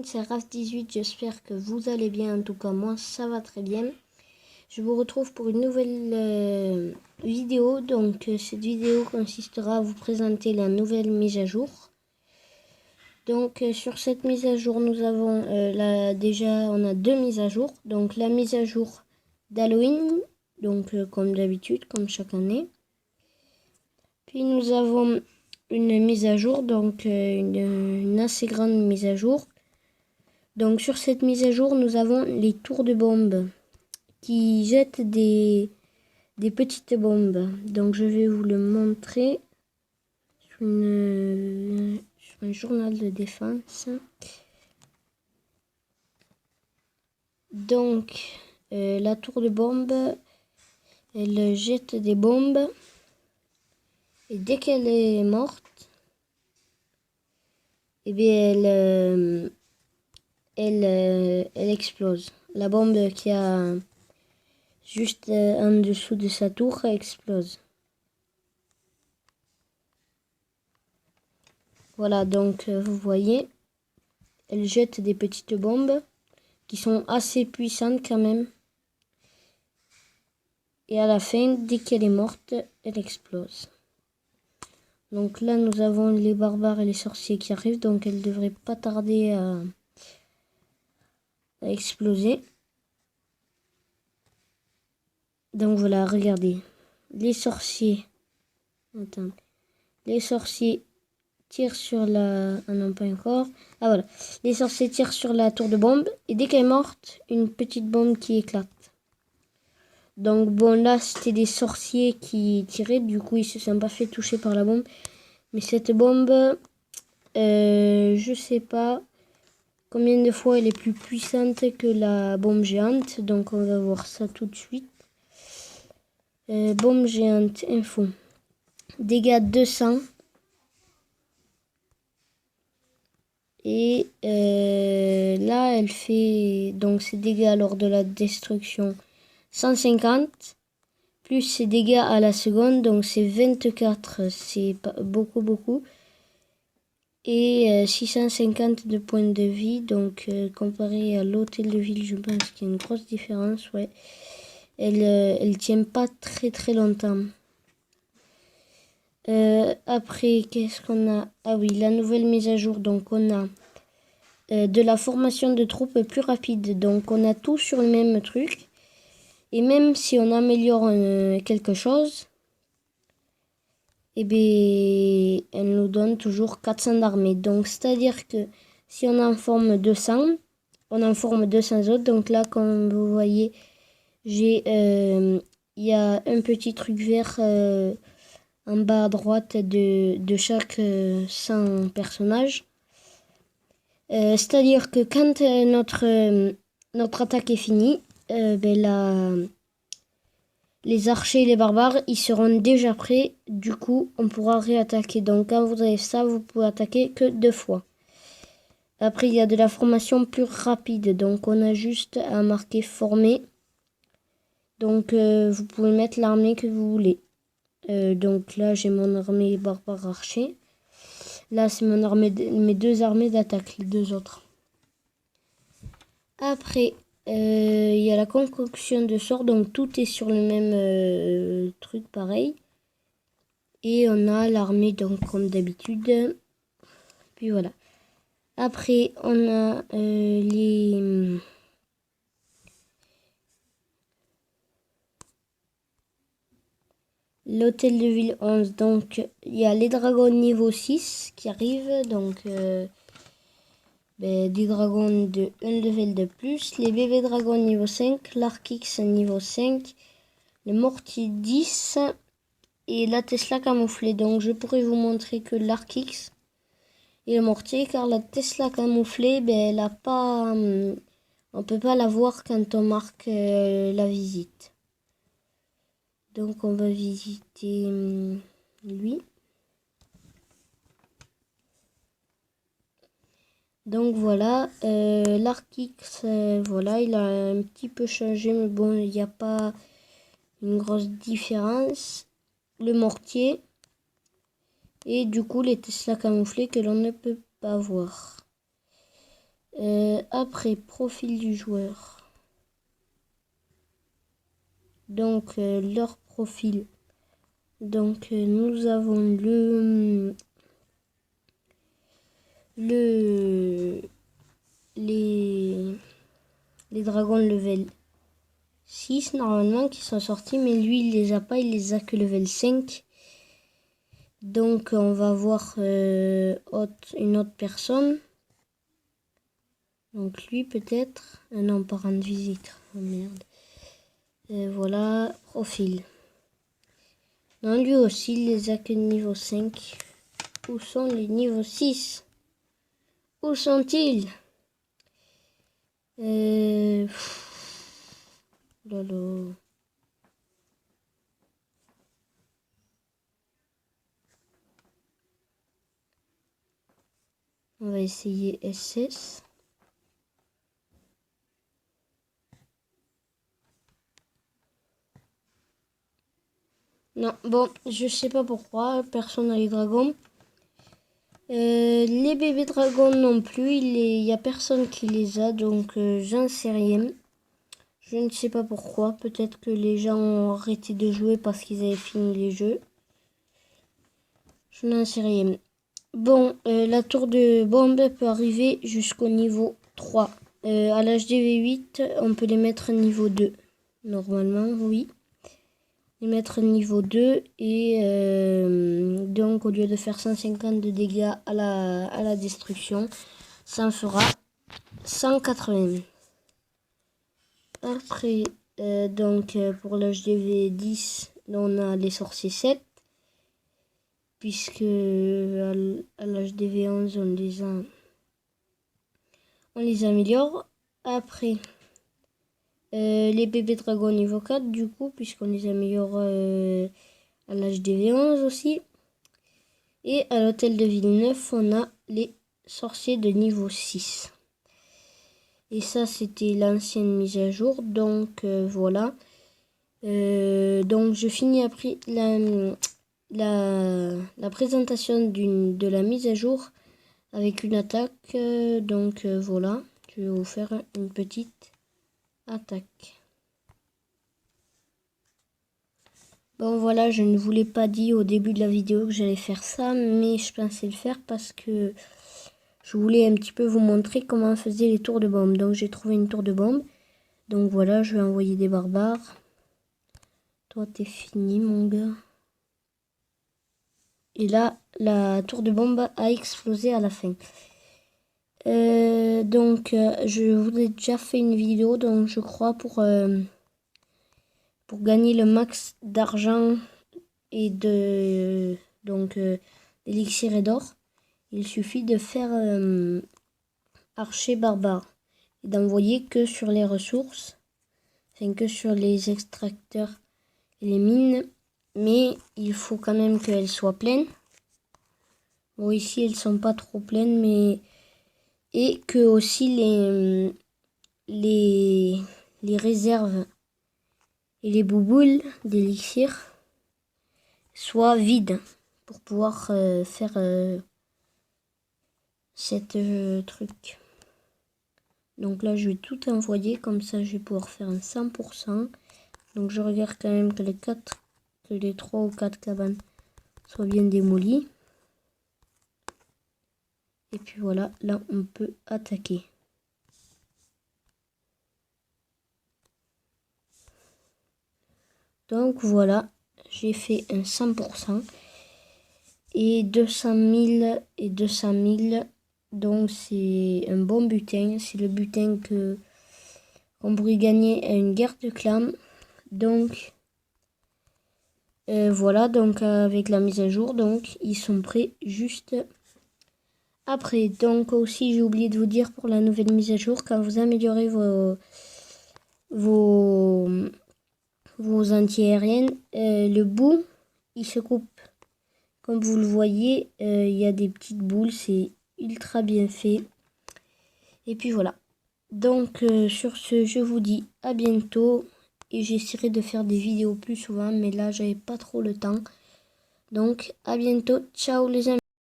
C'est Raph18, j'espère que vous allez bien, en tout cas moi ça va très bien. Je vous retrouve pour une nouvelle vidéo, donc cette vidéo consistera à vous présenter la nouvelle mise à jour. Donc sur cette mise à jour nous avons déjà on a deux mises à jour, donc la mise à jour d'Halloween, donc comme d'habitude, comme chaque année. Puis nous avons une mise à jour, donc une assez grande mise à jour. Donc sur cette mise à jour, nous avons les tours de bombes qui jettent des petites bombes. Donc je vais vous le montrer sur un journal de défense. Donc la tour de bombe, elle jette des bombes et dès qu'elle est morte, eh bien elle explose. La bombe qui a juste en dessous de sa tour explose. Voilà, donc vous voyez, elle jette des petites bombes qui sont assez puissantes quand même. Et à la fin, dès qu'elle est morte, elle explose. Donc là, nous avons les barbares et les sorciers qui arrivent, donc elle ne devrait pas tarder à exploser. Donc voilà, regardez. Les sorciers. Attends. Les sorciers tirent sur la... Ah non, pas encore. Ah voilà. Les sorciers tirent sur la tour de bombe. Et dès qu'elle est morte, une petite bombe qui éclate. Donc bon, là, c'était des sorciers qui tiraient. Du coup, ils se sont pas fait toucher par la bombe. Mais cette bombe, je sais pas combien de fois elle est plus puissante que la bombe géante. Donc on va voir ça tout de suite. Bombe géante, info. Dégâts 200. Et là, elle fait donc ses dégâts lors de la destruction 150. Plus ses dégâts à la seconde, donc c'est 24. C'est beaucoup. Et 650 de points de vie. Donc comparé à l'hôtel de ville, je pense qu'il y a une grosse différence. Ouais. Elle tient pas très longtemps. Après, qu'est-ce qu'on a? Ah oui, la nouvelle mise à jour. Donc, on a de la formation de troupes plus rapide. Donc, on a tout sur le même truc. Et même si on améliore quelque chose, eh bien, elle nous donne toujours 400 d'armée. Donc, c'est-à-dire que si on en forme 200, on en forme 200 autres. Donc là, comme vous voyez, il y a un petit truc vert en bas à droite de chaque 100 personnages. C'est-à-dire que quand notre attaque est finie, les archers et les barbares, ils seront déjà prêts. Du coup, on pourra réattaquer. Donc quand vous avez ça, vous pouvez attaquer que 2 fois. Après, il y a de la formation plus rapide. Donc on a juste à marquer former. Donc vous pouvez mettre l'armée que vous voulez. Donc là, j'ai mon armée barbare archer. Là, c'est mon armée, mes deux armées d'attaque, les deux autres. Après, il y a la concoction de sorts. Donc tout est sur le même truc pareil. Et on a l'armée, donc comme d'habitude. Puis voilà. Après, on a l'hôtel de ville 11, donc il y a les dragons niveau 6 qui arrivent, donc des dragons de 1 level de plus, les bébés dragons niveau 5, l'Arkix niveau 5, le mortier 10 et la Tesla camouflée. Donc je pourrais vous montrer que l'Arkix et le mortier, car la Tesla camouflée, elle a pas, on peut pas la voir quand on marque la visite. Donc on va visiter lui. Donc voilà, l'Arkix, voilà, il a un petit peu changé, mais bon, il n'y a pas une grosse différence. Le mortier et du coup les Tesla camouflés que l'on ne peut pas voir. Après, profil du joueur. Donc, leur profil. Donc, nous avons les dragons level 6 normalement qui sont sortis, mais lui il les a pas, il les a que level 5. Donc on va voir une autre personne. Donc lui peut-être. Non, pas rendre visite. Oh merde. Voilà, profil. Non, lui aussi il les a que niveau 5. Où sont les niveaux 6? Où sont-ils? Lolo. On va essayer SS. Non, bon, je sais pas pourquoi, personne n'a les dragons. Les bébés dragons non plus, il y a personne qui les a, donc j'en sais rien. Je ne sais pas pourquoi, peut-être que les gens ont arrêté de jouer parce qu'ils avaient fini les jeux. Je n'en sais rien. Bon, la tour de bombe peut arriver jusqu'au niveau 3. À l'HDV 8, on peut les mettre niveau 2. Normalement, oui. Les mettre niveau 2 et donc au lieu de faire 150 de dégâts à la destruction, ça en fera 180. Après, donc pour l'HDV 10, on a les sorciers 7. Puisque à l'HDV 11, on les améliore. Après, les bébés dragons niveau 4, du coup, puisqu'on les améliore à l'HDV 11 aussi. Et à l'hôtel de Villeneuve, on a les sorciers de niveau 6. Et ça, c'était l'ancienne mise à jour. Donc, voilà. Donc, je finis après la présentation de la mise à jour avec une attaque. Donc, voilà. Je vais vous faire une petite attaque. Bon voilà, je ne vous l'ai pas dit au début de la vidéo que j'allais faire ça, mais je pensais le faire parce que je voulais un petit peu vous montrer comment on faisait les tours de bombe. Donc j'ai trouvé une tour de bombe. Donc voilà, je vais envoyer des barbares. Toi t'es fini mon gars. Et là, la tour de bombe a explosé à la fin. Je vous ai déjà fait une vidéo, donc je crois pour gagner le max d'argent et d'élixir et d'or, il suffit de faire archer barbare et d'envoyer que sur les ressources, enfin que sur les extracteurs et les mines, mais il faut quand même qu'elles soient pleines. Bon, ici elles sont pas trop pleines, mais et que aussi les réserves et les bouboules d'élixir soient vides pour pouvoir faire cette truc. Donc là je vais tout envoyer, comme ça je vais pouvoir faire un 100%. Donc je regarde quand même que les 3 ou 4 cabanes soient bien démolies. Et puis voilà, là on peut attaquer. Donc voilà, j'ai fait un 100% et 200 000 et 200 000. Donc c'est un bon butin, c'est le butin qu'on pourrait gagner à une guerre de clans. Donc voilà, donc avec la mise à jour, donc ils sont prêts juste après. Donc aussi j'ai oublié de vous dire pour la nouvelle mise à jour, quand vous améliorez vos anti-aériennes, le bout il se coupe. Comme vous le voyez, il y a des petites boules, c'est ultra bien fait. Et puis voilà. Donc sur ce, je vous dis à bientôt. Et j'essaierai de faire des vidéos plus souvent, mais là j'avais pas trop le temps. Donc à bientôt, ciao les amis.